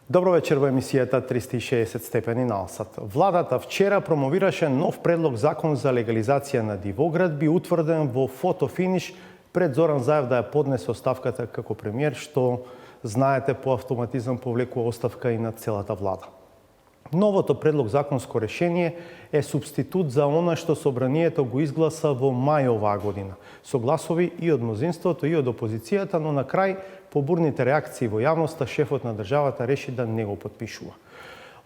Добро вечер во емисијата 360 степени на Алсат. Владата вчера промовираше нов предлог закон за легализација на дивоградби, утврден во фотофиниш пред Зоран Заев да ја поднесе оставката како премиер, што, знаете, по автоматизам повлекува оставка и на целата влада. Новото предлог законско решение е субститут за она што собранието го изгласа во мај оваа година, со гласови и од мнозинството и од опозицијата, но на крај, по бурните реакции во јавноста, шефот на државата реши да не го потпишува.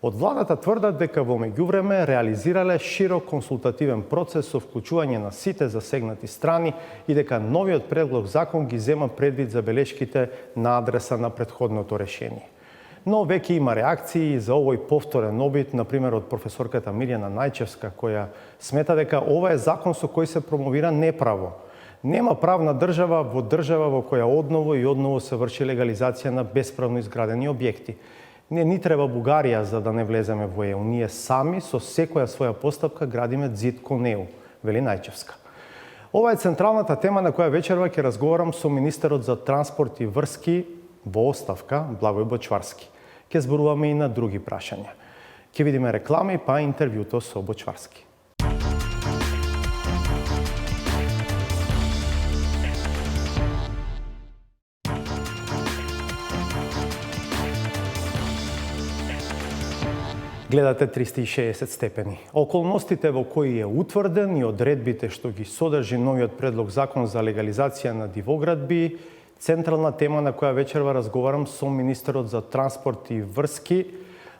Од владата тврдат дека во меѓувреме реализирале широк консултативен процес со вклучување на сите засегнати страни и дека новиот предлог закон ги зема предвид забелешките на адреса на претходното решение. Но веќе има реакции за овој повторен обид, например од професорката Мирјана Најчевска, која смета дека ова е закон со кој се промовира неправо. Нема правна држава во која одново и одново се врши легализација на бесправно изградени објекти. Не ни треба Бугарија за да не влеземе во ЕУ. Ние сами со секоја своја постапка градиме зид кон ЕУ, вели Најчевска. Ова е централната тема на која вечерва ќе разговарам со министерот за транспорт и врски во оставка, Благој Бочварски. Ќе зборуваме и на други прашања. Ќе видиме реклами, па интервјуто со Бочварски. Гледате 360 степени. Околностите во кои е утврден и одредбите што ги содржи новиот предлог закон за легализација на дивоградби, централна тема на која вечерва разговарам со министерот за транспорт и врски.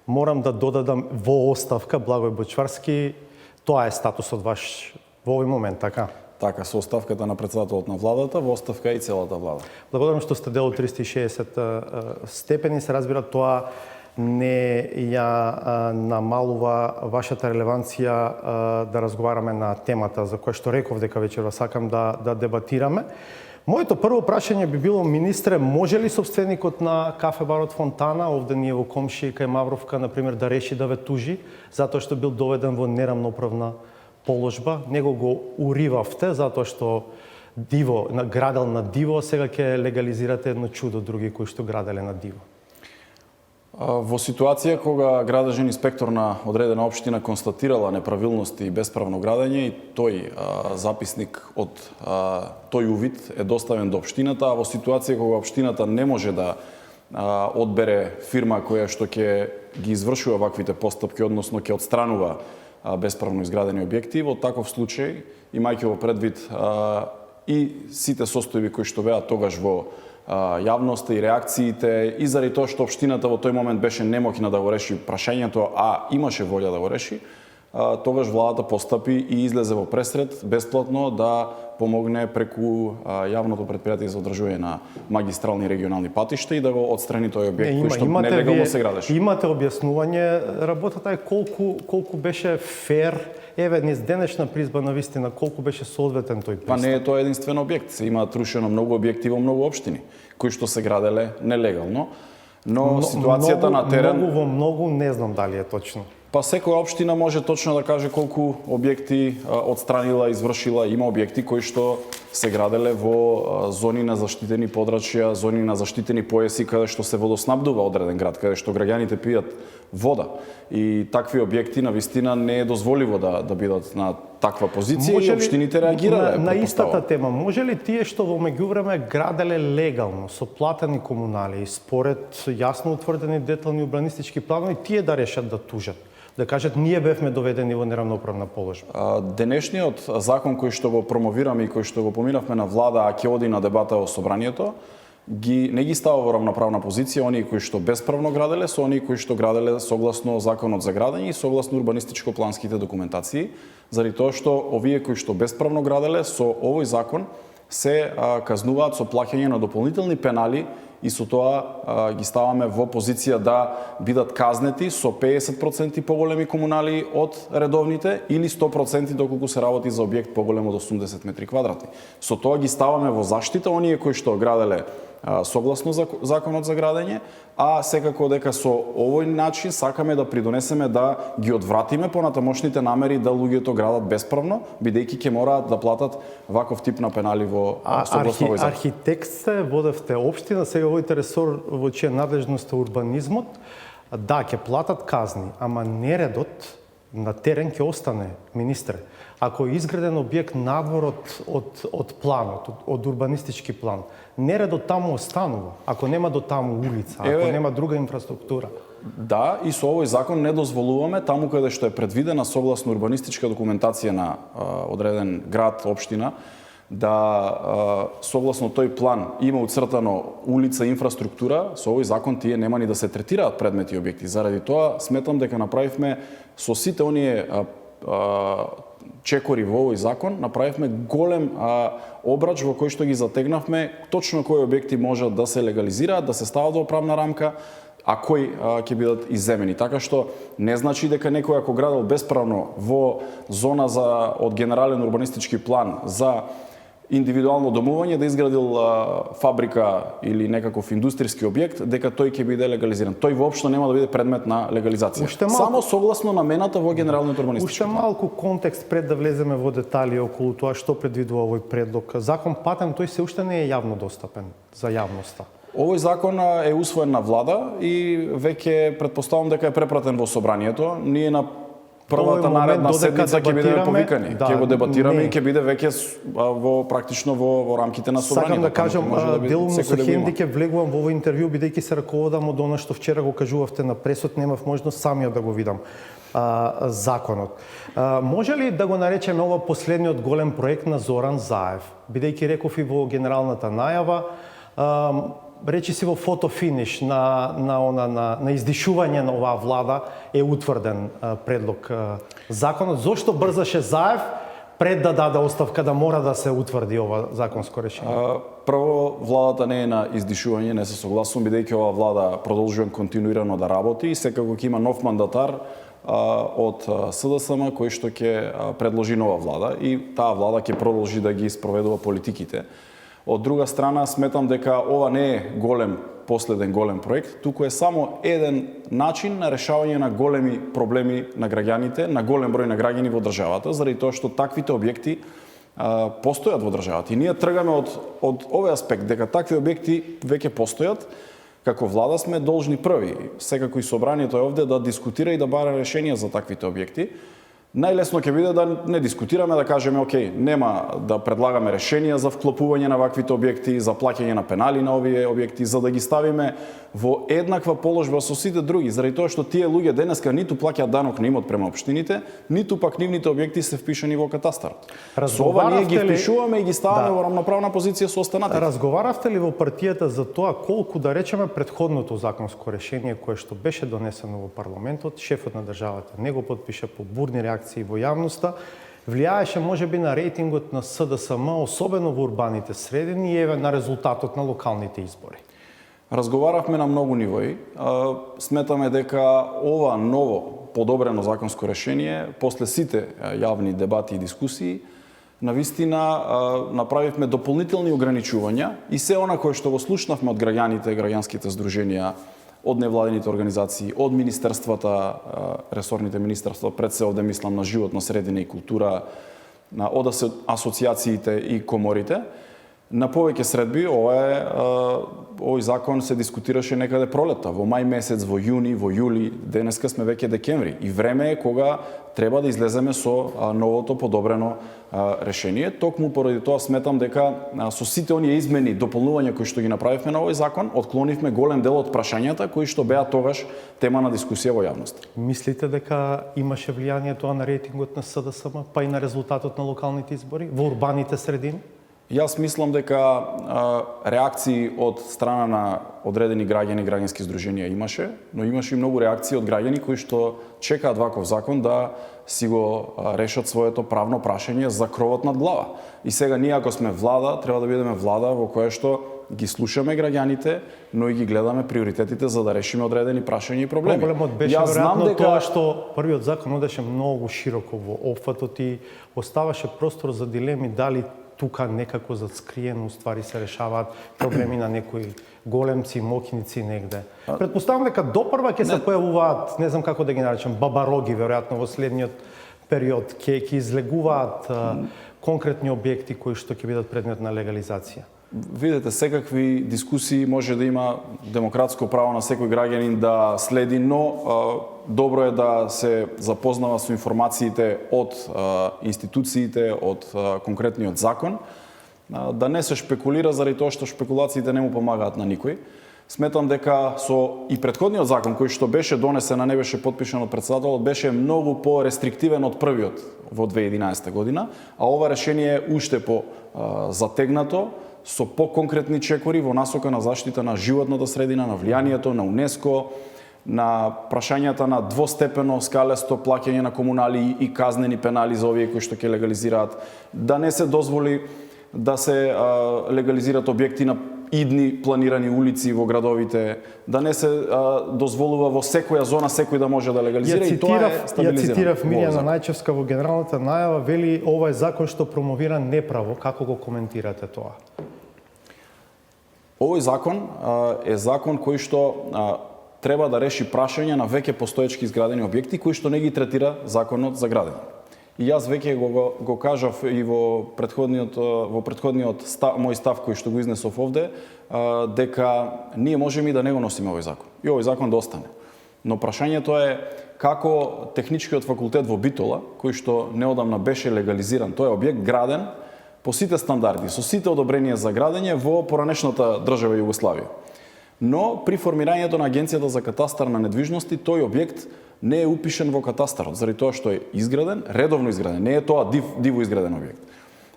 Морам да додадам во оставка Благој Бочварски. Тоа е статусот ваш во овој момент, така? Така, со оставката на председателот на владата, во оставка и целата влада. Благодарам што сте дел од 360 степени. Се разбира, тоа не ја намалува вашата релеванција да разговараме на темата за која што реков дека вечерва сакам да дебатираме. Моето прво прашање би било, министре, може ли собственикот на кафе барот Фонтана, овде ние во комши кај Мавровка, например, да реши да ве тужи затоа што бил доведен во нерамноправна положба? Него го уривавте затоа што градел на диво, сега ќе легализирате едно чудо други кои што граделе на диво. Во ситуација кога градежен инспектор на одредена општина констатирала неправилности и бесправно градење и тој записник од тој увид е доставен до општината, а во ситуација кога општината не може да одбере фирма која што ќе ги извршува ваквите постапки, односно ќе отстранува бесправно изградени објекти, во таков случај, имајќи во предвид и сите состојби кои што беа тогаш во јавноста и реакциите и заради тоа што општината во тој момент беше немоќна да го реши прашањето, а имаше волја да го реши, тогаш владата постапи и излезе во пресред бесплатно да помогне преку јавното претпријатие за одржување на магистрални регионални патишта и да го отстрани тој објект кој што нелегално се градеше. Имате објаснување, работата е колку беше фер, еве низ денешна призба на вистина, колку беше соодветен тој пристап? Па не е тоа единствен објект, се има трушено многу објекти во многу општини кои што се граделе нелегално, но ситуацијата на терен многу не знам дали е точно. Па секоја општина може точно да каже колку објекти отстранила, извршила. Има објекти кои што се граделе во зони на заштитени подрачја, зони на заштитени појаси каде што се водоснабдува одреден град, каде што граѓаните пијат вода. И такви објекти на вистина не е дозволиво да бидат на таква позиција и општините реагирале. На истата тема, може ли тие што во меѓувреме граделе легално со платени комунали и според јасно утврдени детални урбанистички планови, тие да решат да тужат? Да кажат, ние бевме доведени во неравноправна положба? Денешниот закон кој што го промовираме и кој што го поминавме на влада, а ќе оди на дебата во собранието, не ги става во равноправна позиција оние кои што бесправно граделе со оние кои што граделе согласно законот за градење и согласно урбанистичко-планските документации, заради тоа што овие кои што бесправно граделе со овој закон се казнуваат со плаќање на дополнителни пенали и со тоа ги ставаме во позиција да бидат казнети со 50% поголеми комунали од редовните или 100% доколку се работи за објект поголем од 80 метри квадратни. Со тоа ги ставаме во заштита оние кои што граделе согласно законот за градење, а секако дека со овој начин сакаме да придонесеме да ги одвратиме понатамошните намери да луѓето градат бесправно, бидејќи ќе мораат да платат ваков тип на пенали во согласно овој закон. Архитект сте, водевте општина, сега овојте ресор во чија надлежност е урбанизмот. Да, ќе платат казни, ама нередот на терен ќе остане, министре. Ако е изграден објект надвор од планот, од урбанистички план, нередот таму останува, ако нема до таму улица, ако нема друга инфраструктура. Да, и со овој закон не дозволуваме таму каде што е предвидена согласно урбанистичка документација на одреден град, општина, да согласно тој план има уцртано улица, инфраструктура, со овој закон тие нема ни да се третираат предмети и објекти. Заради тоа сметам дека направивме со сите оние чекори во овој закон, направивме голем обрач во кој што ги затегнавме точно кои објекти можат да се легализираат, да се стават во правна рамка, а кои ќе бидат изземени. Така што не значи дека некој ако градел бесправно во зона од генерален урбанистички план за индивидуално домување да изградил фабрика или некаков индустријски објект, дека тој ќе биде легализиран. Тој воопшто нема да биде предмет на легализација. Само согласно намената во генералниот урбанистички план. Уште малку контекст пред да влеземе во детали околу тоа што предвидува овој предлог. Закон патент тој се уште не е јавно достапен за јавноста. Овој закон е усвоен на влада и веќе претпоставам дека е препратен во собранието. Ние на првата наредна седница ќе бидеме повикани. Ќе го дебатираме и ќе биде веќе практично во рамките на собранието. Сакам да кажам, делумно со хендикеп влегувам во овој интервју, бидејќи се раководам од она што вчера го кажувавте на пресот, немав можност самиот да го видам законот. Може ли да го наречеме ова последниот голем проект на Зоран Заев? Бидејќи реков и во генералната најава, речи си во фотофиниш на издишување на оваа влада е утврден предлог законот. Зошто брзаше Заев пред да даде оставка да мора да се утврди ова законско решение? Прво, владата не е на издишување, не се согласувам, бидејќи оваа влада продолжува континуирано да работи и секако ќе има нов мандатар од СДСМ кој што ќе предложи нова влада и таа влада ќе продолжи да ги спроведува политиките. Од друга страна, сметам дека ова не е последен голем проект, туку е само еден начин на решавање на големи проблеми на граѓаните, на голем број на граѓани во државата, заради тоа што таквите објекти постојат во државата. И ние тргаме од овој аспект, дека такви објекти веќе постојат, како влада сме должни први, секако и собранието е овде да дискутира и да бара решенија за таквите објекти. Најлесно ќе биде да не дискутираме, да кажеме, окей, нема да предлагаме решенија за вклопување на ваквите објекти, за плаќање на пенали на овие објекти, за да ги ставиме во еднаква положба со сите други, заради тоа што тие луѓе денеска ниту плаќаат данок на имот према општините, ниту пак нивните објекти се впишани во катастарот. Со ова ние ги впишуваме и ги ставаме во рамноправна позиција со останатите. Разговаравте ли во партијата за тоа колку, да речеме, претходното законско решение кое што беше донесено во парламентот, шефот на државата не го потпише по бурни реакции во јавноста, влијаеше можеби на рейтингот на СДСМ, особено во урбаните средини и на резултатот на локалните избори? Разговаравме на многу нивои. Сметаме дека ова ново, подобрено законско решение, после сите јавни дебати и дискусии, навистина направивме дополнителни ограничувања и се она кое што го слушнавме од граѓаните, граѓанските здруженија, од невладените организации, од министерствата, ресорните министерства, пред се овде мислам на животна средина и култура, од асоциациите и коморите. На повеќе средби овој закон се дискутираше некаде пролета, во мај месец, во јуни, во јули, денеска сме веќе декември и време е кога треба да излеземе со новото подобрено решение. Токму поради тоа сметам дека со сите оние измени, дополнувања кои што ги направивме на овој закон, отклонивме голем дел од прашањата кои што беа тогаш тема на дискусија во јавност. Мислите дека имаше влијание тоа на рейтингот на СДСМ, па и на резултатот на локалните избори во урбаните средини? Јас мислам дека реакции од страна на одредени граѓани, граѓански здруженија имаше, но имаше и многу реакции од граѓани кои што чекаат ваков закон да си го решат своето правно прашање за кровот над глава. И сега ние ако сме влада, треба да бидеме влада во која што ги слушаме граѓаните, но и ги гледаме приоритетите за да решиме одредени прашања и проблеми. Проблемот беше веројатно тоа што првиот закон одеше многу широко во опфатот и оставаше простор за дилеми дали тука некако зацкриено ствари се решаваат проблеми на некои големци, моќници негде. Претпоставам дека допрва ќе се појавуваат, не знам како да ги наречам, бабароги веројатно во следниот период, ќе излегуваат конкретни објекти кои што ќе бидат предмет на легализација. видите, секакви дискусии може да има демократско право на секој граѓанин да следи, но добро е да се запознава со информациите од институциите, од конкретниот закон, да не се шпекулира заради тоа што шпекулациите не му помагаат на никој. Сметам дека со и претходниот закон кој што беше донесен, а не беше подпишан од претседателот, беше многу по-рестриктивен од првиот во 2011 година, а ова решение е уште по затегнато, со по-конкретни чекори во насока на заштита на животната средина, на влијанието на УНЕСКО, на прашањата на двостепено скалесто плаќање на комунали и казнени пенали за овие кои што ќе легализираат, да не се дозволи да се легализираат објекти на идни планирани улици во градовите, да не се дозволува во секоја зона секој да може да легализира, и тоа е стабилизирано. Ја цитирав Мирјана Најчевска во генералната најава, вели ова е закон што промовира неправо. Како го коментирате тоа? Овој закон е закон кој што треба да реши прашања на веќе постоечки изградени објекти кои што не ги третира законот за градење. И јас веќе го кажав и во претходниот мој став кој што го изнесов овде, дека ние можеме и да не го носиме овој закон. И овој закон да остане. Но прашањето е како Техничкиот факултет во Битола, кој што неодамна беше легализиран, тој е објект граден по сите стандарди, со сите одобренија за градење во поранешната држава Југославија. Но при формирањето на Агенцијата за катастар на недвижности, тој објект не е упишен во катастарот, заради тоа што е изграден, редовно изграден, не е тоа диво изграден објект.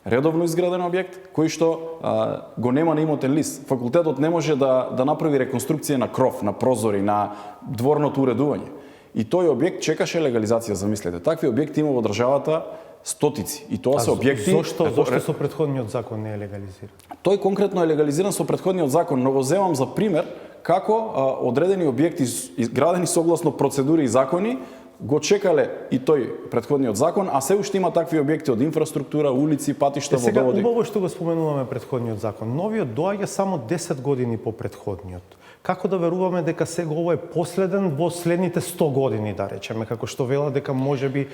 Редовно изграден објект кој што го нема на имотен лист. Факултетот не може да направи реконструкција на кров, на прозори, на дворното уредување. И тој објект чекаше легализација, замислете. Такви објекти има во државата стотици. И тоа се објекти... Зошто со претходниот закон не е легализиран? Тој конкретно е легализиран со претходниот закон, но го земам за пример како одредени објекти изградени согласно процедури и закони го чекале и тој претходниот закон, а се уште има такви објекти од инфраструктура, улици, патишта, водоводи. Сега убаво што го споменуваме претходниот закон. Новиот доаѓа само 10 години по претходниот. Како да веруваме дека сега ово е последен во следните 100 години, да речеме, како што вела дека можеби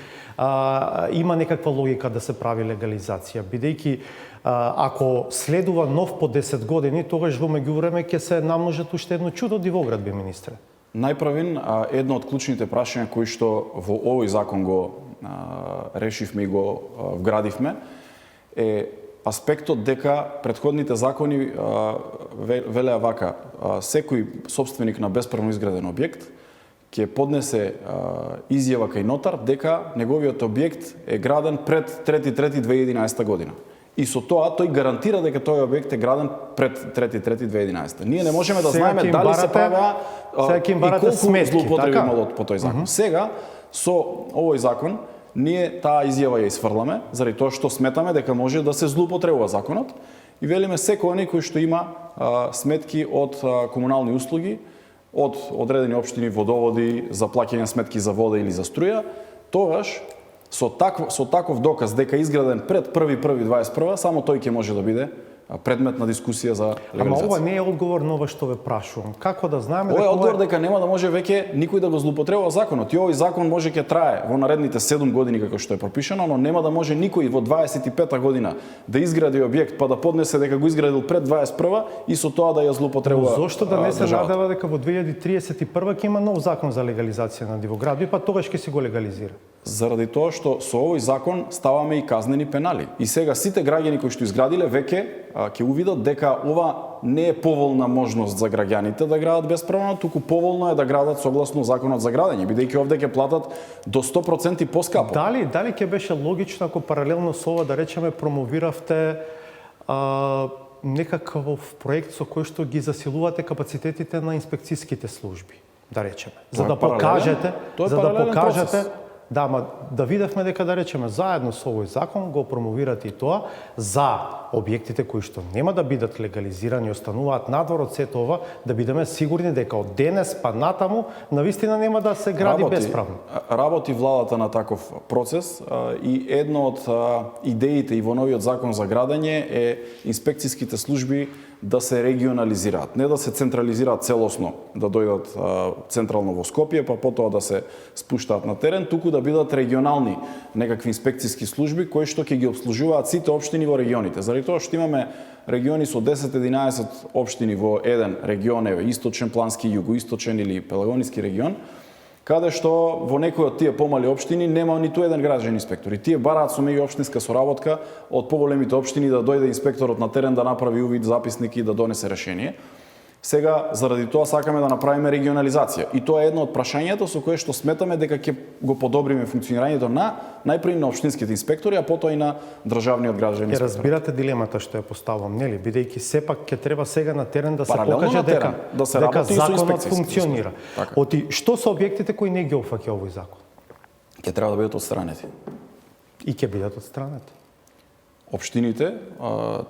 има некаква логика да се прави легализација, бидејќи ако следува нов по 10 години, тогаш во меѓувреме ќе се намножат уште едно чудо дивоградби, министре. Најправин, едно од клучните прашања кои што во овој закон го решивме и го вградивме е аспектот дека претходните закони велеа вака: секој собственик на бесправно изграден објект ќе поднесе изјава кај нотар дека неговиот објект е граден пред 3.3.2011 година. И со тоа тој гарантира дека тој објект е граден пред 3.3.2011. Ние не можеме да знаеме дали се правеа и колку злоупотреби имало по тој закон. Сега со овој закон ние таа изјава ја исфрламе, заради тоа што сметаме дека може да се злоупотребува законот и велиме секој оној кој што има сметки од комунални услуги, од одредени општини, водоводи, за плаќање сметки за вода или за струја, тогаш со таков доказ дека е изграден пред 1.1.21, само тој ќе може да биде предмет на дискусија за легализација. Ама ова не е одговор на ова што ве прашувам. Како да знаеме дека ова е одговор дека нема да може веќе никој да го злоупотребува законот. И овој закон може ќе трае во наредните 7 години како што е пропишано, но нема да може никој во 25-та година да изгради објект па да поднесе дека го изградил пред 21 и со тоа да ја злоупотребува. Но зошто да не се надева дека во 2031 ќе има нов закон за легализација на дивоградби, па тогаш ќе си го легализира? Заради тоа што со овој закон ставаме и казнени пенали. И сега сите граѓани кои што изградиле веќе ќе увидат дека ова не е поволна можност за граѓаните да градат бесправно, туку поволно е да градат согласно законот за градење, бидејќи овде ќе платат до 100% поскапо. Дали ќе беше логично ако паралелно со ова, да речеме, промовиравте некаков проект со кој што ги засилувате капацитетите на инспекцијските служби, да речеме, за да покажете, да, ма да видевме дека, да речеме, заедно со овој закон го промовирате и тоа за објектите кои што нема да бидат легализирани, остануваат надвор од сето ова, да бидеме сигурни дека од денес па натаму навистина нема да се гради бесправно. Работи владата на таков процес и едно од идеите и во новиот закон за градење е инспекцијските служби да се регионализираат, не да се централизираат целосно, да дојдат централно во Скопје, па потоа да се спуштаат на терен, туку да бидат регионални некакви инспекциски служби кои што ќе ги обслужуваат сите општини во регионите. Заради тоа што имаме региони со 10-11 општини во еден регион, еве источен плански, југоисточен или пелагониски регион, каде што во некои од тие помали општини нема ниту еден граđен инспектор. И тие бараат со меѓуопштинска соработка од поголемите општини да дојде инспекторот на терен да направи увид, записник и да донесе решение. Сега, заради тоа сакаме да направиме регионализација. И тоа е едно од прашањата со кое што сметаме дека ќе го подобриме функционирањето на најпрви на општинските инспектори, а потоа и на државниот граđен инспектор. Разбирате дилемата што ја поставам, нели? Бидејќи сепак ќе треба сега на терен да се Паралелно покаже на терен, дека, да се дека работи и со законот инспекцијски функционира. Така. Оти, што се објектите кои не ги опфаќа овој закон? Ќе треба да бидат отстранети. И ќе бидат отстранети. Општините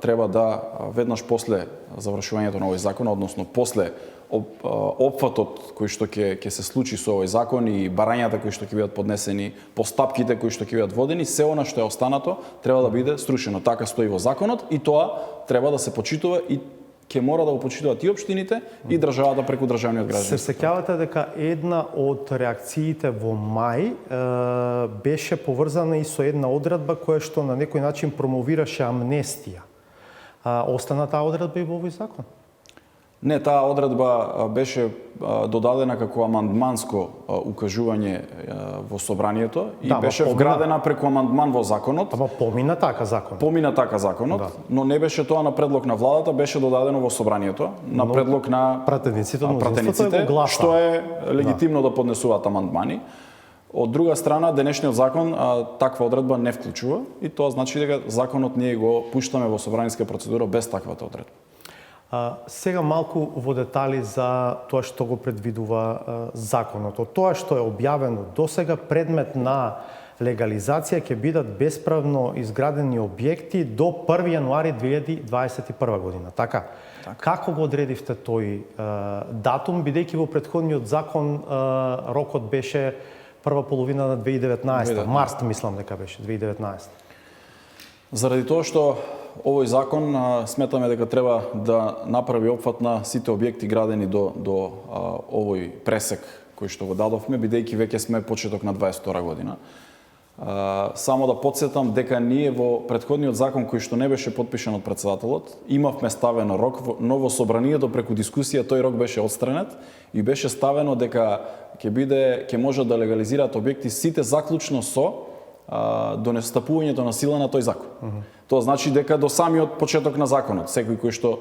треба да веднаш после завршувањето на овој закон, односно после опфатот кој што ќе се случи со овој закон и барањата кои што ќе бидат поднесени, постапките кои што ќе бидат водени, се она што е останато треба да биде струшено. Така стои во законот и тоа треба да се почитува и ќе мора да го почитуваат и општините и државата преку државниот граđански. Се сеќавате дека една од реакциите во мај беше поврзана и со една одредба која што на некој начин промовираше амнестија. Остана таа одредба и во овој закон? Не, таа одредба беше додадена како амандманско укажување во собранието и беше вградена преку амандман во законот. Ама помина така законот. Помина така законот, но не беше тоа на предлог на владата, беше додадено во собранието на предлог на пратениците, што е легитимно да поднесуваат амандмани. Од друга страна, денешниот закон таква одредба не вклучува и тоа значи дека законот ние го пуштаме во собраниска процедура без таквата одредба. Сега малку во детали за тоа што го предвидува законот. Од тоа што е објавено досега, предмет на легализација ќе бидат бесправно изградени објекти до 1 јануари 2021 година. Така? Како го одредивте тој датум, бидејќи во претходниот закон рокот беше прва половина на 2019, март мислам дека беше 2019. Заради тоа што овој закон сметаме дека треба да направи опфат на сите објекти градени до овој пресек кој што го дадовме, бидејќи веќе сме почеток на 22 година. Само да подсетам дека ние во претходниот закон кој што не беше подпишан од претседателот, имавме ставено рок, но во собранието преку дискусија тој рок беше отстранет и беше ставено дека ќе можат да легализираат објекти сите заклучно со до настапувањето на сила на тој закон. Тоа значи дека до самиот почеток на законот, секој кој што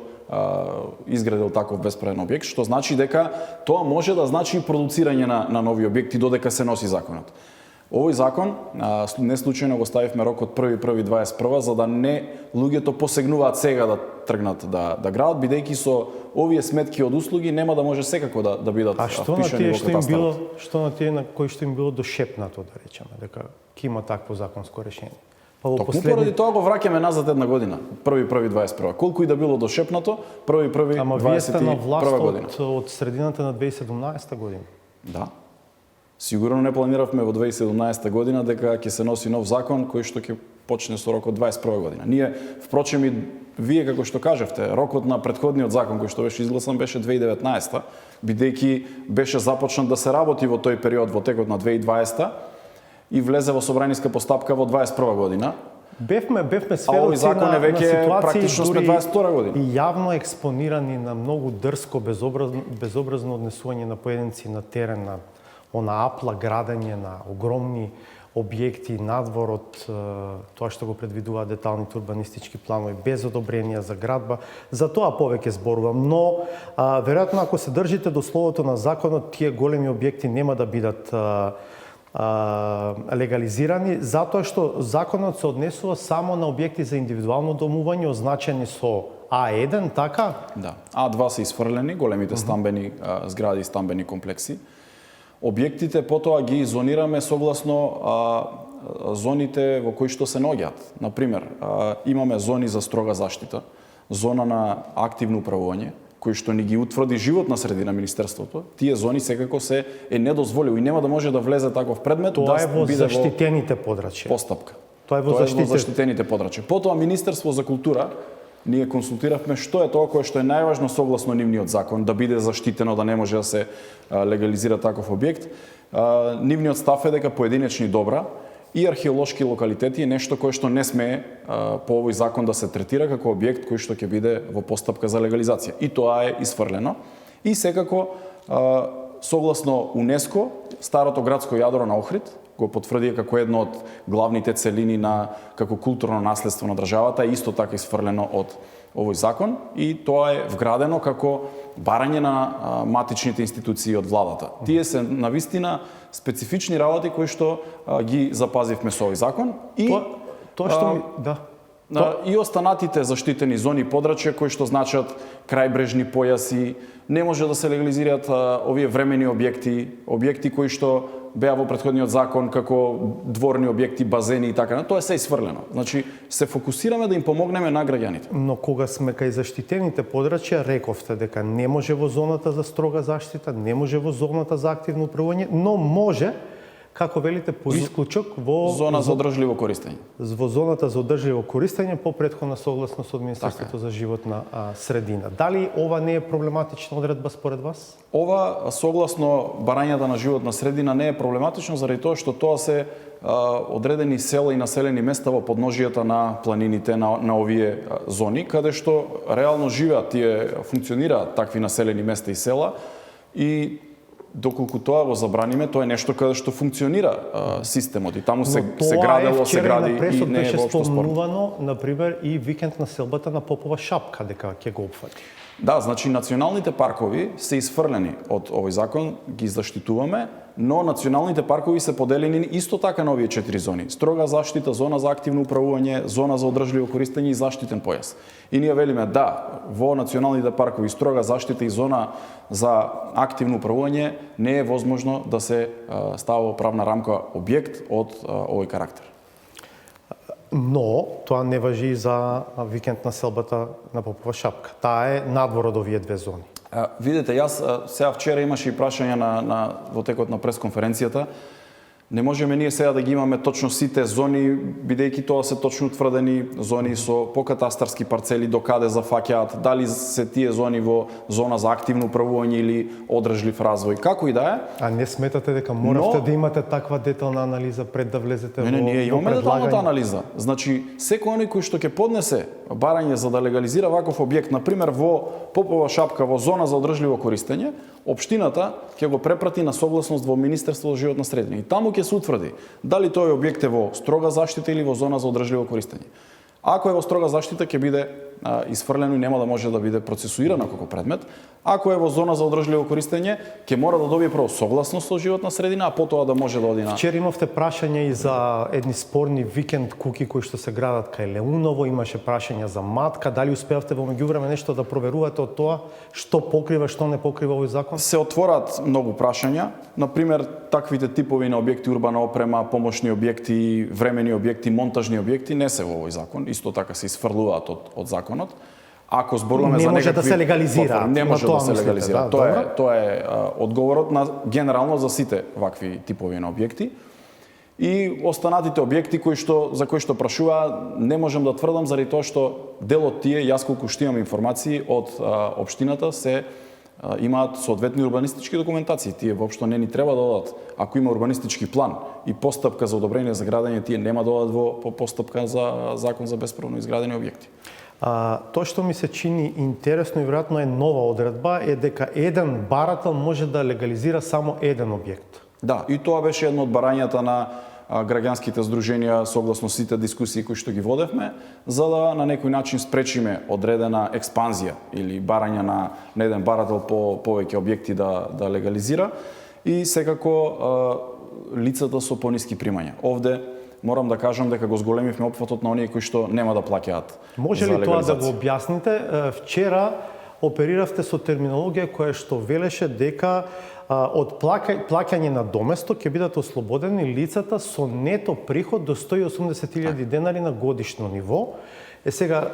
изградил таков бесправен објект, што значи дека тоа може да значи и продуцирање на нови објекти додека се носи законот. Овој закон, не случајно го ставивме рокот 1.1.21, за да не луѓето посегнуваат сега да тргнат да градат, бидејќи со овие сметки од услуги нема да може секако да бидат впишани во катастарот. Што на тие на кои што им било дошепнато, да речеме, дека ќе има такво законско решение? Токму поради тоа го враќаме назад една година, 1.1.21. Колку и да било дошепнато, 1.1.21 Ама вие сте на година. власт од средината на 2017 година. Да. Сигурно не планиравме во 2017 година дека ќе се носи нов закон кој што ќе почне со рокот 21 година. Ние, впрочем, и вие како што кажавте, рокот на претходниот закон кој што беше изгласан беше 2019, бидејќи беше започнат да се работи во тој период во текот на 2020 и влезе во собраниска постапка во 21 година. Бевме сведоци на практично сме 22 година. И јавно експонирани на многу дрско, безобразно однесување на поединци на терен, на она апла градење на огромни објекти надвор од тоа што го предвидуваат деталните урбанистички планови без одобрение за градба. За тоа повеќе зборувам, но веројатно ако се држите до словото на законот, тие големи објекти нема да бидат легализирани, затоа што законот се однесува само на објекти за индивидуално домување, означени со А1, така? Да. А2 се исфрлени, големите стамбени згради и стамбени комплекси. Објектите потоа ги зонираме согласно зоните во кои што се наоѓаат. Например, имаме зони за строга заштита, зона на активно управување, кои што ни ги утврди животна средина Министерството. Тие зони секако се недозволиво и нема да може да влезе таков предмет тоа да е во биде заштитените подрачја. Постапка. Тоа е во заштитените подрачја. Потоа Министерство за култура ние консултиравме што е тоа кое што е најважно согласно нивниот закон, да биде заштитено, да не може да се легализира таков објект. Нивниот став е дека поединечни добра и археолошки локалитети е нешто кое што не смее по овој закон да се третира како објект кој што ќе биде во постапка за легализација. И тоа е исфрлено. И секако, согласно УНЕСКО, старото градско јадро на Охрид го потврди како едно од главните целини на како културно наследство на државата, е исто така исфрлено од овој закон и тоа е вградено како барање на матичните институции од владата. Тие се навистина специфични работи кои што ги запазивме со овој закон и тоа што ми и останатите заштитени зони и подрачја кои што значат крајбрежни појаси, не може да се легализираат овие времени објекти кои што беа во претходниот закон како дворни објекти, базени и така. Тоа е се исфрлено. Значи, се фокусираме да им помогнеме на граѓаните. Но кога сме кај заштитените подрачја, рековте дека не може во зоната за строга заштита, не може во зоната за активно управување, но може, како велите, по исклучок во зона за одржливо користење. Во зоната за одржливо користење по претходна согласност од Министерството за животна средина. Дали ова не е проблематична одредба според вас? Ова, согласно барањата на животна средина, не е проблематично заради тоа што тоа се одредени села и населени места во подножијата на планините на овие зони, каде што реално живеат, тие функционираат такви населени места и села и доколку тоа го забраниме, тоа е нешто каде што функционира системот и таму се градело, се гради и не е воопшто спорно. Спомнувано, например, и викенд на селбата на Попова шапка дека ќе го опфати. Да, значи националните паркови се исфрлени од овој закон, ги заштитуваме, но националните паркови се поделени исто така на овие 4 зони. Строга заштита, зона за активно управување, зона за одржливо користење и заштитен појас. И ние велиме да, во националните паркови строга заштита и зона за активно управување не е возможно да се става во правна рамка објект од овој карактер. Но тоа не важи за викенд на селбата на Попова шапка. Таа е надвор од овие две зони. Видете, јас сега вчера имаше и прашање во текот на пресконференцијата. Не можеме ние сега да ги имаме точно сите зони, бидејќи тоа се точно утврдени зони со покатастарски парцели, до каде зафаќаат, дали се тие зони во зона за активно управување или одржлив развој, како и да е. А не сметате дека моравте да имате таква детална анализа пред да влезете во ние имаме предлагање? деталната анализа. Значи, секој оној кој што ќе поднесе барање за да легализира ваков објект, например во Попова шапка во зона за одржливо користење, општината ќе го препрати на согласност во Министерството за животна средина и таму ќе се утврди дали тој објект е во строга заштита или во зона за одржливо користење. Ако е во строга заштита, ќе биде исфрлено и нема да може да биде процесуирано како предмет. Ако е во зона за одржливо користење, ќе мора да добие прво согласност со животна средина, а потоа да може да оди на... Вчера имавте прашање и за едни спорни викенд куки кои што се градат кај Леуново, имаше прашања за матка, дали успеавте во меѓувреме нешто да проверувате од тоа, што покрива, што не покрива овој закон? Се отворат многу прашања, например, таквите типови на објекти урбана опрема, помошни објекти, времени објекти, монтажни објекти не се во овој закон, исто така се исфрлуваат од законот. Ако зборуваме за некакви... Не може да се легализира. Не може да се легализира. Да, тоа е одговорот на генерално за сите вакви типови на објекти. И останатите објекти за кои што прашува, не можам да тврдам заради тоа што дел од тие, јас колку што имам информации од општината, се имаат соодветни урбанистички документации. Тие воопшто не ни треба да одат. Ако има урбанистички план и постапка за одобрение за градење, тие нема да одат во постапка за закон за бесправно изградени објекти. Тоа што ми се чини интересно и веројатно е нова одредба е дека еден барател може да легализира само еден објект. Да, и тоа беше едно од барањата на граѓанските здруженија согласно сите дискусии кои што ги водевме, за да на некој начин спречиме одредена експанзија или барање на еден барател по повеќе објекти да легализира и секако лицата со пониски примања. Овде морам да кажам дека го зголемивме опфатот на оние кои што нема да плаќаат. Може ли тоа да го објасните? Вчера опериравте со терминологија која што велеше дека од плаќање на доместо ќе бидат ослободени лицата со нето приход до 180.000 денари на годишно ниво. Сега,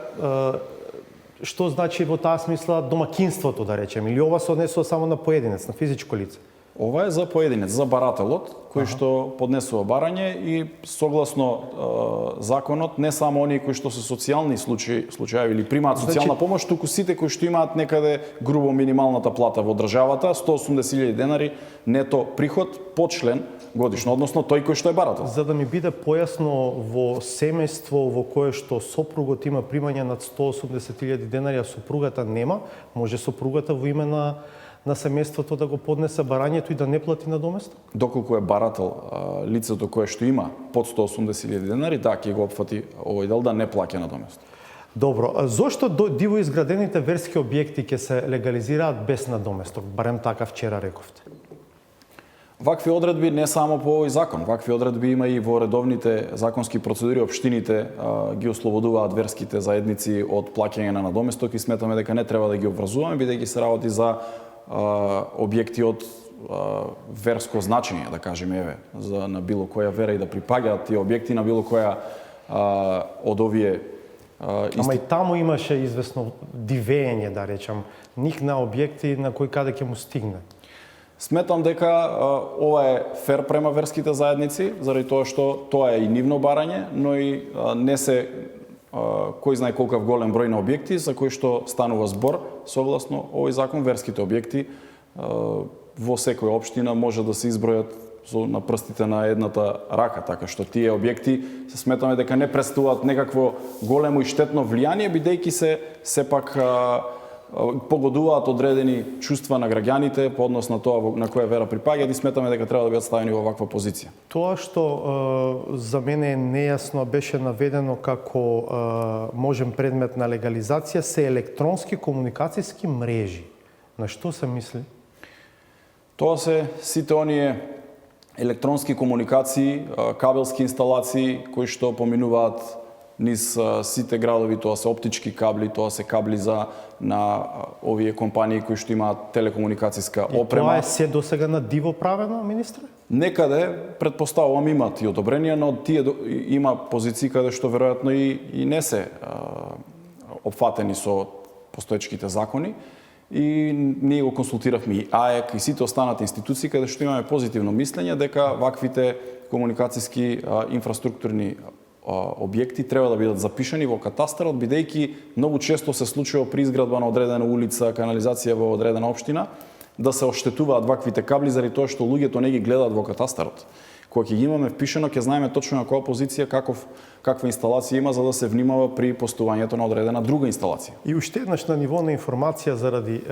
што значи во таа смисла домакинството, да речеме, или ова се однесува само на поединец, на физичко лице? Ова е за поединец, за барателот, кој што поднесува барање и согласно законот не само оние кои што се социјални случаи или примаат социјална помош, туку сите кои што имаат некаде грубо минималната плата во државата, 180.000 денари нето приход по член годишно, односно тој кој што е барател. За да ми биде појасно, во семејство во кое што сопругот има примање над 180.000 денари, а сопругата нема, може сопругата во име на семејството да го поднесе барањето и да не плати надоместок? Доколку е барател лицето кое што има под 180.000 денари, да, ќе го опфати овој дел да не плаќа надоместок. Добро, зошто диво изградените верски објекти ќе се легализираат без надоместок? Барем така вчера рековте. Вакви одредби не само по овој закон, вакви одредби има и во редовните законски процедури. Општините ги ослободуваат верските заедници од плаќање на надоместок и сметаме дека не треба да ги обврзуваме, бидејќи се работи за објекти од верско значење, да кажеме, еве, за на било која вера и да припаѓаат тие објекти на било која од овие Ама и таму имаше известно дивење, да речам, ник на објекти на кој каде ќе му стигне. Сметам дека ова е фер према верските заедници, заради тоа што тоа е и нивно барање, но и не се кој знае колкав голем број на објекти за кои што станува збор согласно овој закон. Верските објекти во секоја општина може да се избројат на прстите на едната рака, така што тие објекти се сметаме дека не представуваат некакво големо и штетно влијание, бидејќи се сепак погодуваат одредени чувства на граѓаните по однос на тоа на која вера припаѓаат и сметаме дека треба да бидат ставени во ваква позиција. Тоа што за мене е нејасно беше наведено како можен предмет на легализација се електронски комуникацијски мрежи. На што се мисли? Тоа се сите оние електронски комуникации, кабелски инсталации кои што поминуваат низ сите градови, тоа се оптички кабли, тоа се кабли за на овие компании кои што имаат телекомуникацијска опрема. И тоа е се досега на диво правено, министре? Некаде, предпоставувам, имаат и одобренија, но тие има позиции каде што веројатно и не се опфатени со постоечките закони. И ние го консултиравме и АЕК и сите останати институции каде што имаме позитивно мислење дека ваквите комуникацијски инфраструктурни објекти треба да бидат запишани во катастарот, бидејќи многу често се случува при изградба на одредена улица, канализација во одредена општина, да се оштетуваат ваквите кабли заради тоа што луѓето не ги гледаат во катастарот. Кога ќе ги имаме впишено, ќе знаеме точно на која позиција каква инсталација има за да се внимава при постувањето на одредена друга инсталација. И уште еднаш на ниво на информација заради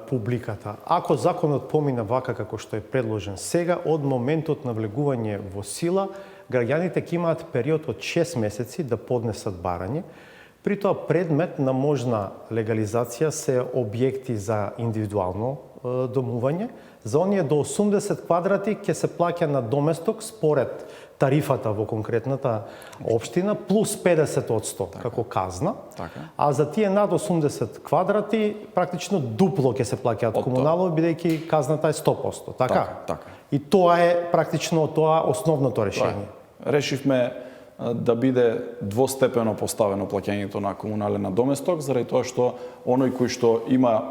публиката. Ако законот помина вака како што е предложен сега, од моментот на влегување во сила, граѓаните ќе имаат период од 6 месеци да поднесат барање. При тоа предмет на можна легализација се објекти за индивидуално домување. За оние до 80 квадрати ќе се плаќа надоместок според тарифата во конкретната општина плюс 50% како казна. Така. А за тие над 80 квадрати практично дупло ќе се плаќаат комунално, бидејќи казната е 100%. Така? Така. И тоа е практично основното решение. Решивме да биде двостепено поставено плаќањето на комунален надоместок, заради тоа што оној кој што има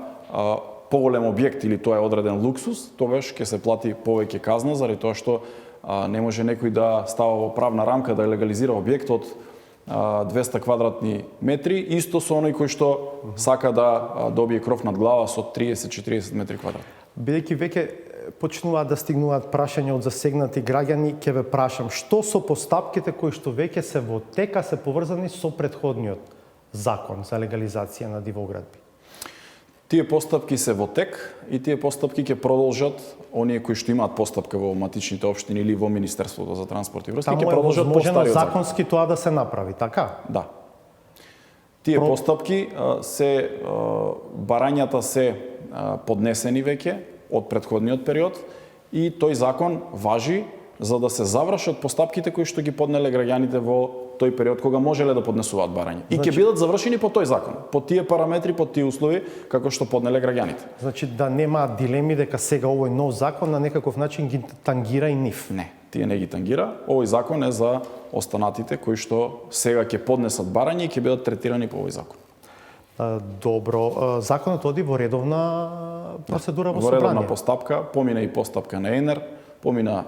поголем објект или тоа е одреден луксус, тогаш ќе се плати повеќе казна, заради тоа што не може некој да става во правна рамка да легализира објект од 200 квадратни метри, исто со оној кој што сака да добие кров над глава со 30-40 метри квадратни. Бидејќи веќе почнуваат да стигнуваат прашања од засегнати граѓани, ќе ве прашам, што со постапките кои што веќе се во тека се поврзани со претходниот закон за легализација на дивоградби? Тие постапки се во тек и тие постапки ќе продолжат оние кои што имаат постапка во матичните општини или во Министерството за транспорт и врски, ќе продолжат по стариот закон. Законски тоа да се направи, така? Да. Тие постапки се барањата се поднесени веќе од претходниот период и тој закон важи за да се завршат постапките кои што ги поднеле граѓаните во тој период кога можеле да поднесуваат барање. И ќе бидат завршени по тој закон, по тие параметри, по тие услови како што поднеле граѓаните. Значи да нема дилеми дека сега овој нов закон на некаков начин ги тангира и нив. Не, тие не ги тангира. Овој закон е за останатите кои што сега ќе поднесат барање и ќе бидат третирани по овој закон. Добро. Законот оди во редовна процедура во Во редовна собрание. постапка, помина и постапка на ЕНЕР, помина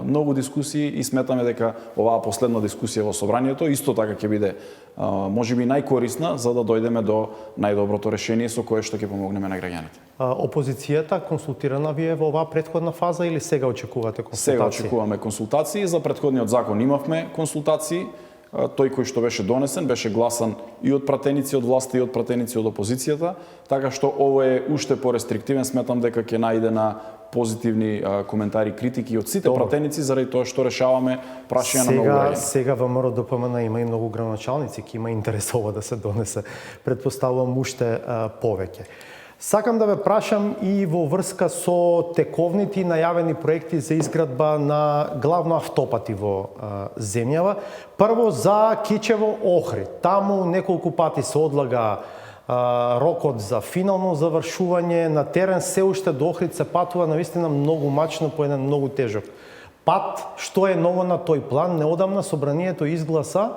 многу дискусии и сметаме дека оваа последна дискусија во собранието исто така ќе биде можеби најкорисна за да дојдеме до најдоброто решение со кое што ќе помогнеме на граѓаните. Опозицијата консултирана ви е во оваа претходна фаза или сега очекувате консултации? Сега очекуваме консултации, за претходниот закон имавме консултации. Тој кој што беше донесен беше гласан и од пратеници од власта и од пратеници од опозицијата, така што ово е уште порестриктивен, сметам дека ќе најде на позитивни коментари, критики од сите пратеници заради тоа што решаваме прашања на многу граѓани. Сега во МРОДПМН има и многу градоначалници ки има интерес ова да се донесе. Претпоставувам уште повеќе. Сакам да ве прашам и во врска со тековните и најавени проекти за изградба на главно автопати во земјава. Прво за Кичево-Охрид. Таму неколку пати се одлага рокот за финално завршување. На терен се уште до Охрид се патува навистина многу мачно по еден многу тежок пат. Што е ново на тој план? Неодамна собранието изгласа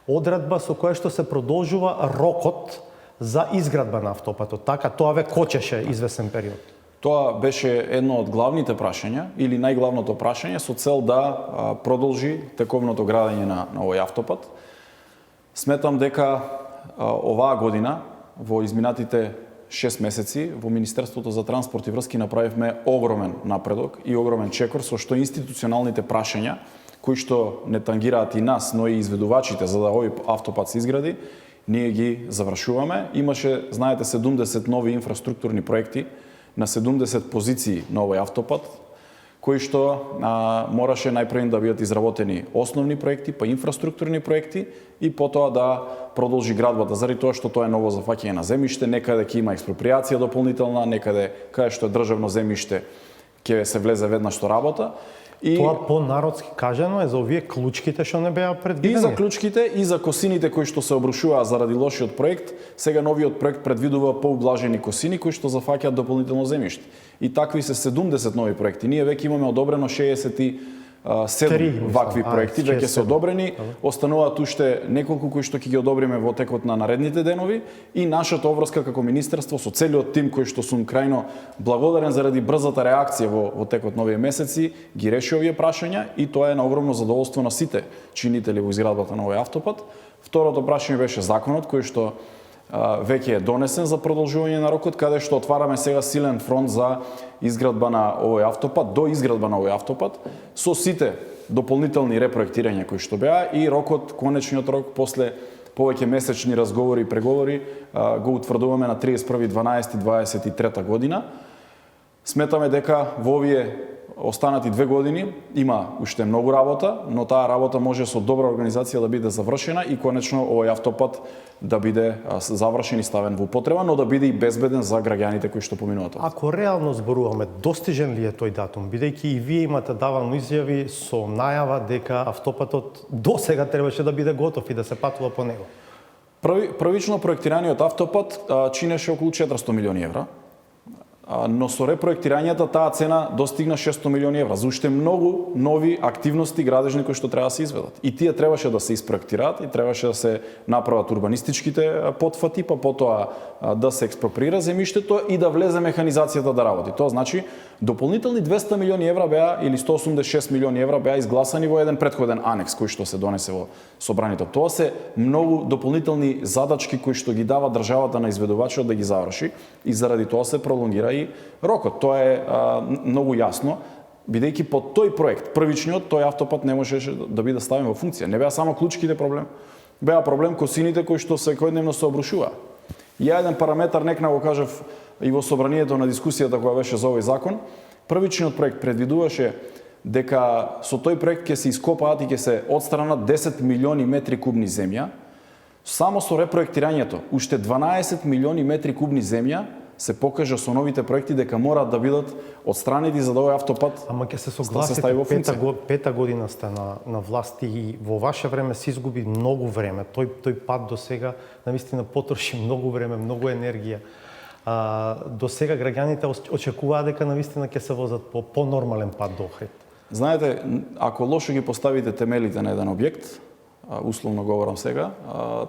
одредба со која што се продолжува рокот за изградба на автопатот. Така, тоа ве кочеше извесен период. Тоа беше едно од главните прашања или најглавното прашање со цел да продолжи тековното градење на овој автопат. Сметам дека оваа година во изминатите 6 месеци во Министерството за транспорт и врски направивме огромен напредок и огромен чекор со што институционалните прашања кои што не тангираат и нас, но и изведувачите за да овој автопат се изгради, ние ги завршуваме. Имаше, знаете, 70 нови инфраструктурни проекти на 70 позиции на овој автопат, кои што мораше најпред да бидат изработени основни проекти, па инфраструктурни проекти и потоа да продолжи градбата, заради тоа што тоа е ново зафаќање на земјиште, некаде ќе има експроприација дополнителна, некаде каде што е државно земјиште ќе се влезе веднаш со работа. И тоа по-народски кажано е за овие клучките што не беа предвидени. И за клучките и за косините кои што се обрушуваа заради лошиот проект, сега новиот проект предвидува поублажени косини кои што зафаќаат дополнително земјиште. И такви се 70 нови проекти. Ние веќе имаме одобрено 67 вакви проекти, веќе се одобрени. Остануваат уште неколку кои што ќе ги одобриме во текот на наредните денови и нашата обврска како министерство со целиот тим кој што сум крајно благодарен заради брзата реакција во текот на овие месеци ги реши овие прашања и тоа е на огромно задоволство на сите чинители во изградбата на овој автопат. Второто прашање беше законот кој што веќе е донесен за продолжување на рокот, каде што отвараме сега силен фронт за изградба на овој автопат, до изградба на овој автопат, со сите дополнителни репроектирања кои што беа и рокот, конечниот рок, после повеќе месечни разговори и преговори, го утврдуваме на 31.12.23 година. Сметаме дека во овие останати 2 години има уште многу работа, но таа работа може со добра организација да биде завршена и конечно овој автопат да биде завршен и ставен во употреба, но да биде и безбеден за граѓаните кои што поминуваат. Ако реално зборуваме, достижен ли е тој датум, бидејќи и вие имате давано изјави со најава дека автопатот досега требаше да биде готов и да се патува по него? Првично проектираниот автопат чинеше околу 400 милиони евра. Но со репроектирањата таа цена достигна 600 милиони евра. За уште многу нови активности градежни кои што треба да се изведат. И тие требаше да се испроектираат и требаше да се направат урбанистичките потфати, па потоа да се експроприира земјиштето и да влезе механизацијата да работи. Тоа значи дополнителни 200 милиони евра беа или 186 милиони евра беа изгласани во еден претходен анекс кој што се донесе во собранието. Тоа се многу дополнителни задачки кои што ги дава државата на изведувачот да ги заврши и заради тоа се пролонгира и рокот. Тоа е многу јасно, бидејќи по тој проект, првичниот, тој автопат не можеше да биде ставен во функција. Не беа само клучките проблем, беа проблем косините кои што секојдневно се обрушуваа. Ја еден параметар некна го кажав и во собранието на дискусијата која беше за овој закон. Првичниот проект предвидуваше дека со тој проект ќе се ископаат и ќе се отстранат 10 милиони метри кубни земја. Само со репроектирањето, уште 12 милиони метри кубни земја се покажа со новите проекти дека мораат да бидат отстранети за да овој автопат Ама ќе се согласите, пета година сте на власт и во ваше време се изгуби многу време. Тој пат до сега навистина потроши многу време, многу енергија. До сега граѓаните очекуваат дека навистина ќе се возат по нормален пат до Охрид. Знаете, ако лошо ги поставите темелите на еден објект, условно говорам сега,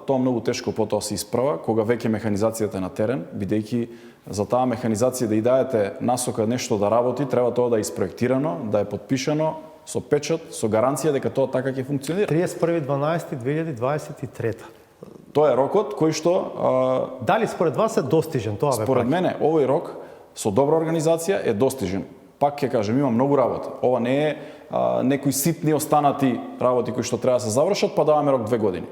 тоа многу тешко потоа се исправа кога веќе механизацијата е на терен, бидејќи за таа механизација да и даете насока нешто да работи, треба тоа да е испроектирано, да е подпишано со печат, со гаранција дека тоа така ќе функционира. 31.12.2023. Тоа е рокот кој што Дали според вас е достижен тоа ве според мене овој рок со добра организација е достижен. Пак ќе кажем, има многу работа. Ова не е некои ситни останати работи кои што треба да се завршат, па даваме рок 2 години.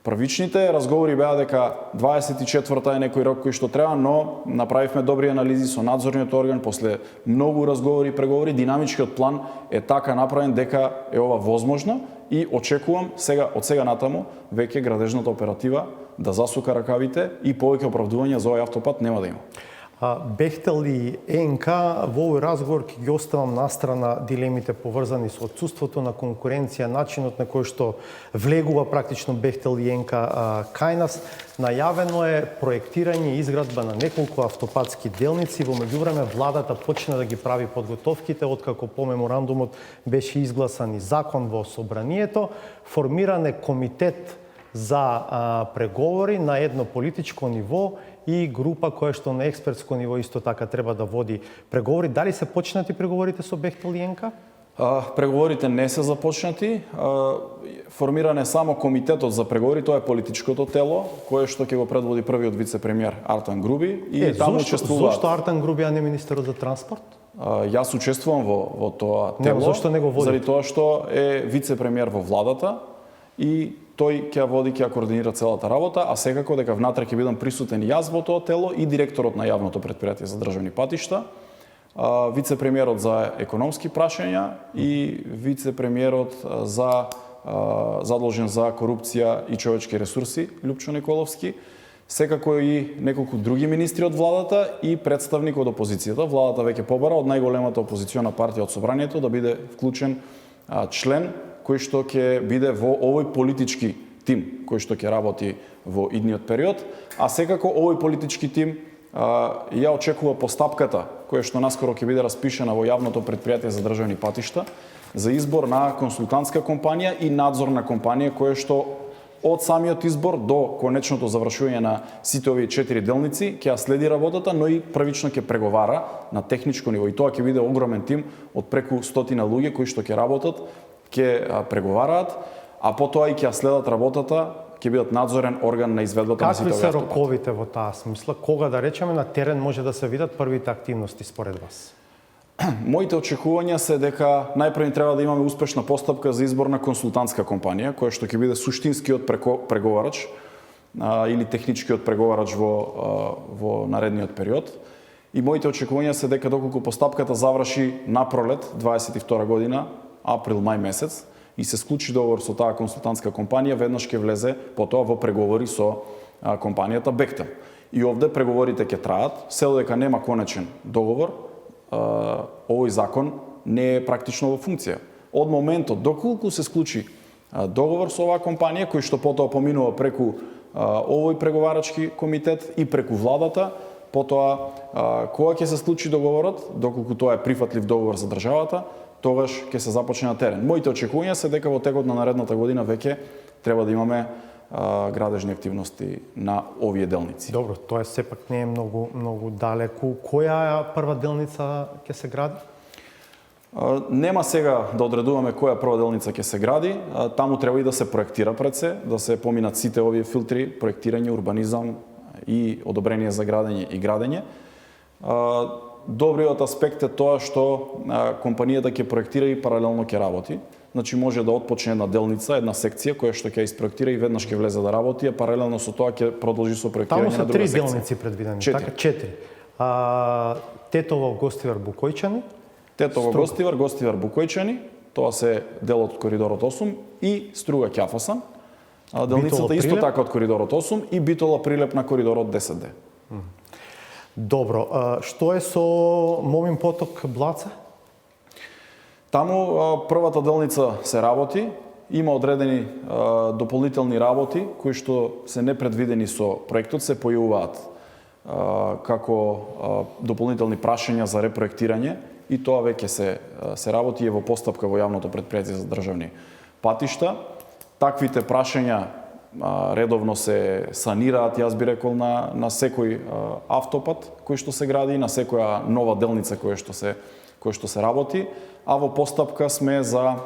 Првичните разговори беа дека 24-та е некој рок кој што треба, но направивме добри анализи со надзорниот орган, после многу разговори и преговори, динамичкиот план е така направен дека е ова возможно и очекувам од сега натаму веќе градежната оператива да засука ракавите и повеќе оправдувања за овој автопат нема да има. Бехте ли ЕНК во овој разговор ќе ги оставам настрана дилемите поврзани со отсуството на конкуренција, начинот на кој што влегува практично Бехте ли ЕНК кај нас. Најавено е проектирање и изградба на неколку автопатски делници. Во меѓувреме владата почна да ги прави подготовките откако по меморандумот беше изгласан и закон во собранието. Формиран е комитет за преговори на едно политичко ниво и група која што на експертско ниво исто така треба да води преговори. Дали се почнати преговорите со Бехте ли ЕНК? Преговорите не се започнати. Формиран е само комитетот за преговори, тоа е политичкото тело, кое што ќе го предводи првиот вице-премиер Артан Груби и таму учествуваат. Зошто Артан Груби, а не министерот за транспорт? Јас учествувам во тоа тело. Зошто не го водите? Заради тоа што е вице-премиер во владата и тој ќе води, ќе координира целата работа, а секако дека внатре ќе бидам присутен јас во тоа тело и директорот на јавното претпријатие за државни патишта, вице-премиерот за економски прашања и вице-премиерот задолжен за корупција и човечки ресурси Лјупчо Николовски, секако и неколку други министри од владата и представник од опозицијата. Владата веќе побара од најголемата опозициона партија од собранието да биде вклучен член кој што ќе биде во овој политички тим, кој што ќе работи во идниот период, а секако овој политички тим ја очекува постапката која што наскоро ќе биде распишена во јавното претпријатие за државни патишта за избор на консултантска компанија и надзорна компанија која што од самиот избор до конечното завршување на сите овие 4 делници ќе ја следи работата, но и првично ќе преговара на техничко ниво и тоа ќе биде огромен тим од преку 100 луѓе кои што ќе работат, ќе преговараат, а потоа и ќе следат работата, ќе бидат надзорен орган на изведбата на сите овие автопати. Какви се роковите во таа смисла? Кога, да речеме, на терен може да се видат првите активности според вас? Моите очекувања се дека најпрво треба да имаме успешна постапка за избор на консултантска компанија, која што ќе биде суштинскиот преговарач или техничкиот преговарач во наредниот период. И моите очекувања се дека доколку постапката заврши на пролет 22 година, април-мај месец, и се склучи договор со таа консултантска компанија, веднаш ќе влезе потоа во преговори со компанијата Бехтел. И овде преговорите ќе траат, се додека нема конечен договор, овој закон не е практично во функција. Од моментот доколку се склучи договор со оваа компанија, кој што потоа поминува преку овој преговарачки комитет и преку владата, потоа кога ќе се склучи договорот, доколку тоа е прифатлив договор за државата, тогаш ќе се започне на терен. Моите очекувања се дека во текот на наредната година веќе треба да имаме градежни активности на овие делници. Добро, тоа сепак не е многу далеку. Која прва делница ќе се гради? Нема сега да одредуваме која прва делница ќе се гради. Таму треба и да се проектира пред се, да се поминат сите овие филтри, проектирање, урбанизам и одобрение за градење и градење. Добриот аспект е тоа што компанијата ќе проектира и паралелно ќе работи. Значи може да отпочне една делница, една секција која што ќе испроектира и веднаш ќе влезе да работи, а паралелно со тоа ќе продолжи со проектирање на друга секција. Таму се 3 делници предвидени, 4. така? 4. Тетово, Гостивар, Букојчани. Тетово, Гостивар, Букојчани, тоа се дел од коридорот 8 и Струга Ќафосан. Делницата исто така од коридорот 8 и Битола Прилеп на коридорот 10D. Добро, што е со Момин поток Блаца? Таму првата делница се работи, има одредени дополнителни работи кои што се непредвидени со проектот, се појавуваат како дополнителни прашања за репроектирање и тоа веќе се работи и е во постапка во јавното претпријатие за државни патишта. таквите прашања редовно се санираат, јас би рекол, на секој автопат кој што се гради, на секоја нова делница која што се работи, а во постапка сме за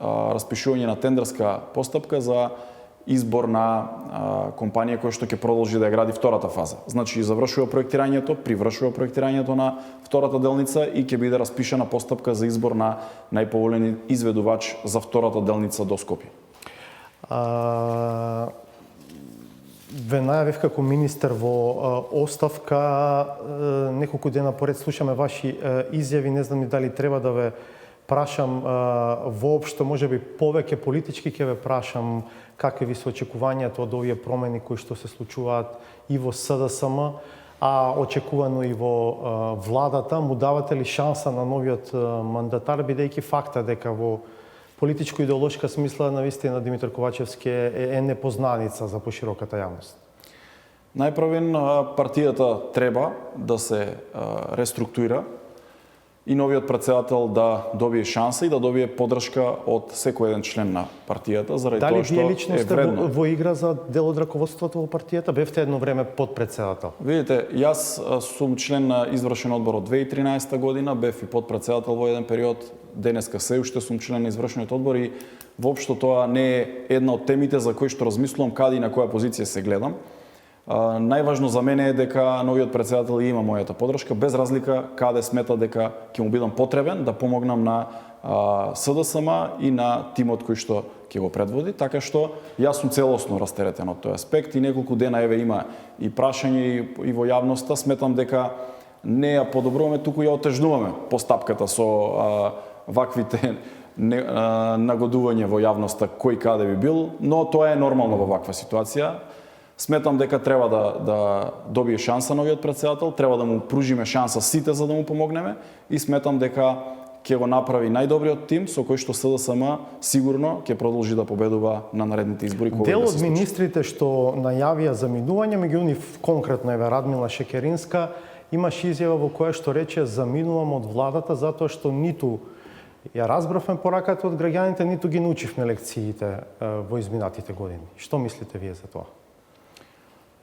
распишување на тендерска постапка за избор на компанија која што ќе продолжи да ја гради втората фаза. Значи, завршува проектирањето, привршува проектирањето на втората делница и ќе биде распишана постапка за избор на најповолен изведувач за втората делница до Скопје. Ве најавив како министер во оставка, неколку дена поред слушаме ваши изјави, не знам и дали треба да ве прашам воопшто, можеби повеќе политички ќе ве прашам какви ви се очекувањата од овие промени кои што се случуваат и во СДСМ, а очекувано и во владата. Му давате ли шанса на новиот мандатар, бидејќи факта дека во политичко-идеолошка смисла навистина Димитар Ковачевски е непознаница за пошироката јавност? Најпрвен, партијата треба да се реструктуира и новиот председател да добие шанса и да добие поддршка од секој еден член на партијата, заради тоа што е вредно. Дали вие лично сте во игра за дел од раководството во партијата? Бевте едно време подпредседател. Видите, јас сум член на извршен одбор од 2013 година, бев и подпредседател во еден период, денеска се уште сум член на извршениот одбор и воопшто тоа не е една од темите за кои што размислувам каде и на која позиција се гледам. Најважно за мене е дека новиот председател има мојата поддршка, без разлика каде смета дека ќе му бидам потребен да помогнам на СДСМ и на тимот кој што ќе го предводи, така што јас сум целосно растеретен од тој аспект и неколку дена еве има и прашање и во јавноста, сметам дека не ја подобруваме, туку ја отежнуваме постапката со ваквите нагодување во јавноста кој каде би бил, но тоа е нормално во ваква ситуација. Сметам дека треба да добие шанса новиот председател, треба да му пружиме шанса сите за да му помогнеме и сметам дека ќе го направи најдобриот тим со кој што СДСМ сигурно ќе продолжи да победува на наредните избори. Дел од министрите што најавија заминување, меѓу нив конкретно еве Радмила Шекеринска, имаше изјава во која што рече заминувам од владата затоа што ниту ја разбравме пораката од граѓаните, ниту ги научивме лекциите во изминатите години. Што мислите вие за тоа?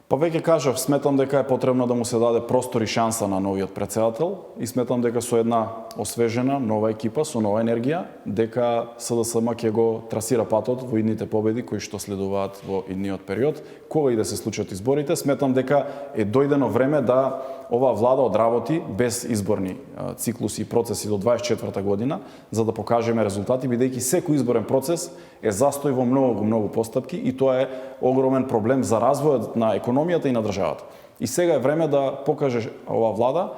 Па веќе кажав, сметам дека е потребно да му се даде простор и шанса на новиот председател и сметам дека со една освежена, нова екипа, со нова енергија, дека СДСМ ќе го трасира патот во идните победи кои што следуваат во идниот период. Кога и да се случат изборите, сметам дека е дојдено време да оваа влада одработи без изборни циклуси и процеси до 24 година, за да покажеме резултати, бидејќи секој изборен процес е застој во многу постапки и тоа е огромен проблем за развојот на економијата и на државата. И сега е време да покаже оваа влада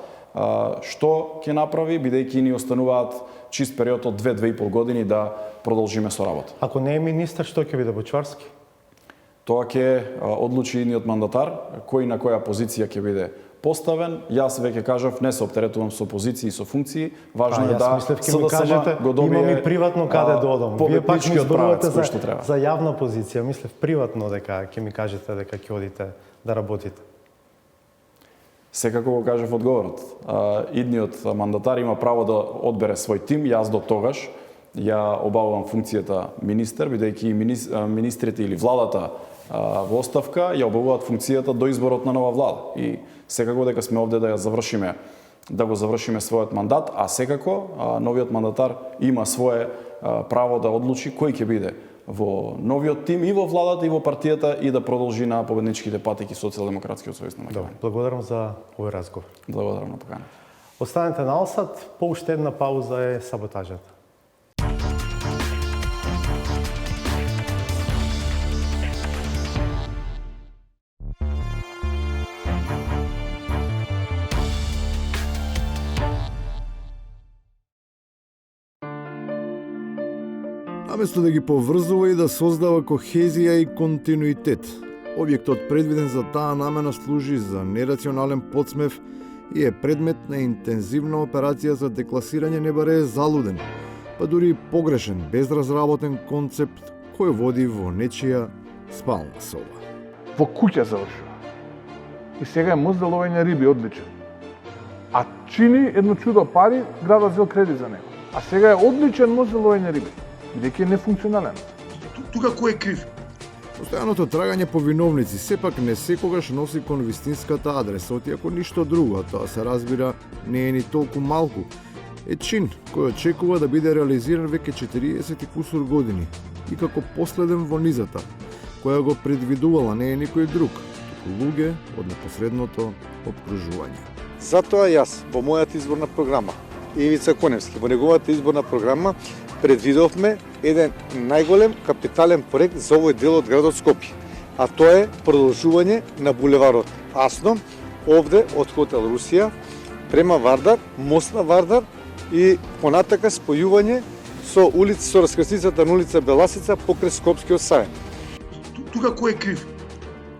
што ќе направи, бидејќи ни остануваат чист период од 2-2,5 години да продолжиме со работа. Ако не е министер, што ќе биде Бочварски? Тоа ќе одлучи идниот мандатар, кој на која позиција ќе биде поставен. Јас веќе кажав, не се оптеретувам со позиции и со функции. Важно е да СДСМ го добие. Имам и приватно каде да одам. Вие пак ми изборувате за јавна позиција. Мислев приватно дека ќе ми кажете дека ќе одите да работите. Секако го кажав одговорот. Идниот мандатар има право да одбере свој тим. Јас до тогаш ја обавувам функцијата министер, бидејќи министрите или владата во оставка ја обавуваат функцијата до изборот на нова влада. И секако дека сме овде да го завршиме својот мандат, а секако новиот мандатар има свое право да одлучи кој ќе биде во новиот тим и во владата и во партијата и да продолжи на победничките патеки Социјалдемократскиот сојуз на Македонија. Благодарам за овој разговор. Благодарам на поканата. Останете на Алсат, по уште една пауза е саботажата. Наместо да ги поврзува и да создава кохезија и континуитет, објектот предвиден за таа намена служи за нерационален подсмев и е предмет на интензивна операција за декласирање не баре залуден, па дури и погрешен, безразработен концепт кој води во нечија спална соба. Во куќа завршува. И сега е мост за ловење риби, одличен. А чини едно чудо пари, градот зел кредит за него. А сега е одличен мост за ловење риби, бидејќи е нефункционален. Тука кој е крив? Постојаното трагање по виновници сепак не секогаш носи кон вистинската адреса, отиако ништо друго, а тоа се разбира не е ни толку малку. Е чин кој очекува да биде реализиран веќе 40 и кусур години и како последен во низата, која го предвидувала не е никој друг, туку луѓе од непосредното обкружување. Затоа јас во мојата изборна програма, Ивица Коневски, во неговата изборна програма предвидовме еден најголем капитален проект за овој дел од градот Скопје, а тоа е продолжување на булеварот Асно, овде од хотел Русија, према Вардар, мост на Вардар и понатака спојување со раскрсницата на улица Беласица покрај Скопскиот сајм. Тука кој е крив?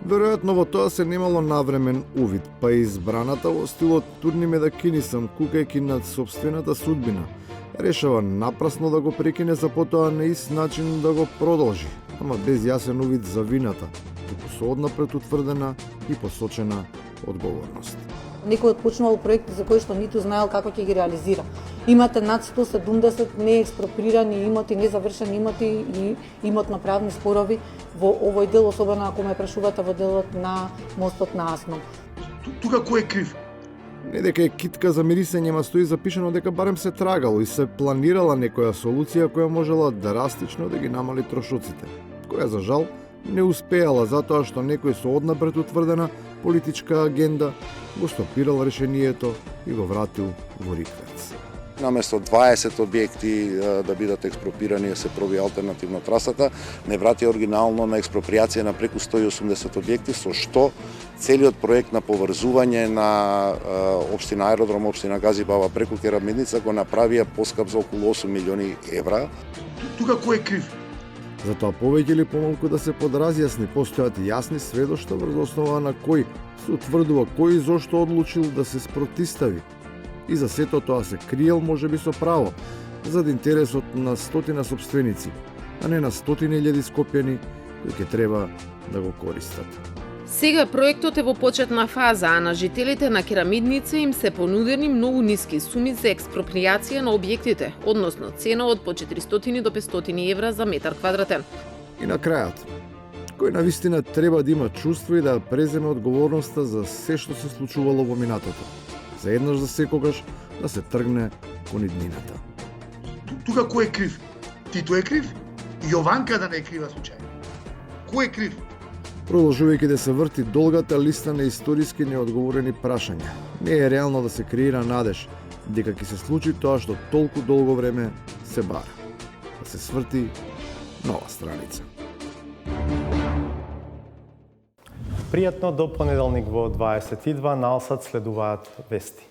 Веројатно во тоа се немало навремен увид, па и избраната во стилот турни ме да кинисам, кукајќи над собствената судбина, решава напрасно да го прекине за потоа на ист начин да го продолжи, ама без јасен увид за вината, туку со однапред утврдена и посочена одговорност. Некој отпочнувал проекти за кои што ниту знаел како ќе ги реализира. Имате над 170 неекспроприирани имоти, незавршени имоти и имотно-правни спорови во овој дел, особено ако ме прашувате во делот на мостот на Асно. Тука кој е крив? Не дека е китка за мирисење, ма стои запишано дека барем се трагало и се планирала некоја солуција која можела драстично да ги намали трошоците, која за жал не успеала затоа што некој со однапред утврдена политичка агенда го стопирал решението и го вратил во рикверц. Наместо 20 објекти да бидат експропирани, се проби алтернативно трасата, не врати оригинално на експроприација на преку 180 објекти, со што целиот проект на поврзување на општина Аеродром, општина Газибава преку Керамидница го направија поскап за околу 8 милиони евра. Тука кој е крив? Затоа повеќе или помалку да се подразјасни, постојат јасни сведоштва врз основа на кој се утврдува кој и зошто одлучил да се спротистави. И за сето тоа се криел можеби со право, зад интересот на стотина собственици, а не на стотини илјади скопјани кои ќе треба да го користат. Сега проектот е во почетна фаза, а на жителите на Керамидница им се понудени многу ниски суми за експроприација на објектите, односно цена од по 400 до 500 евра за метар квадратен. И на крајот, кој навистина треба да има чувство и да преземе одговорноста за се што се случувало во минатото. За еднаш за секогаш да се тргне кон иднината. Тука кој е крив? Тито е крив? Јованка да не е крива случај. Кој е крив? Продолжувајќи да се врти долгата листа на историски неодговорени прашања, не е реално да се креира надеж дека ќе се случи тоа што толку долго време се бара. Да се сврти нова страница. Пријатно до понеделник во 22 на Алсат следуваат вести.